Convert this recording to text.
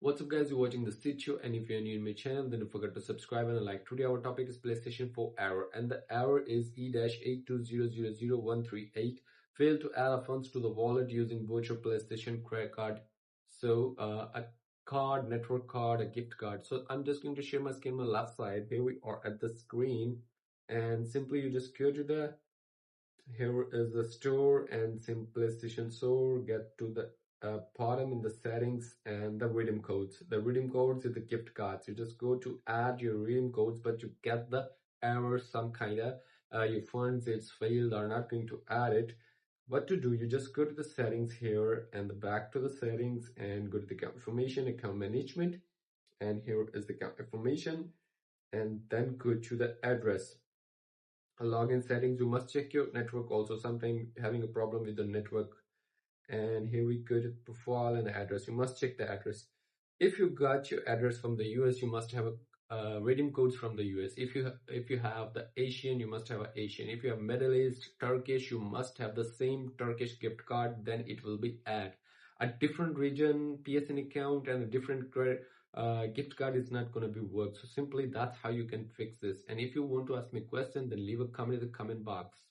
What's up guys, you're watching the Stitch, and if you're new in my channel then don't forget to subscribe and like. Today our topic is PlayStation 4 error, and the error is E-82000138. Failed to add funds to the wallet using virtual PlayStation credit card. So a card, network card, a gift card. So I'm just going to share my screen on the left side. Here we are at the screen, and simply you just go to the, here is the store and PlayStation store. Get to the bottom in the settings and the redeem codes. The redeem codes is the gift cards. You just go to add your redeem codes, but you get the error, some kind of your funds it's failed, are not going to add it. What to do? You just go to the settings here and back to the settings and go to the account information, account management, and here is the account information, and then go to the address. Login settings, you must check your network also. Sometimes having a problem with the network. And here we go to profile and address. You must check the address. If you got your address from the US, you must have a redeem codes from the US. If you have the Asian, you must have an Asian. If you have Middle East, Turkish, you must have the same Turkish gift card. Then it will be add. A different region PSN account and a different gift card is not going to be work. So simply that's how you can fix this. And if you want to ask me a question, then leave a comment in the comment box.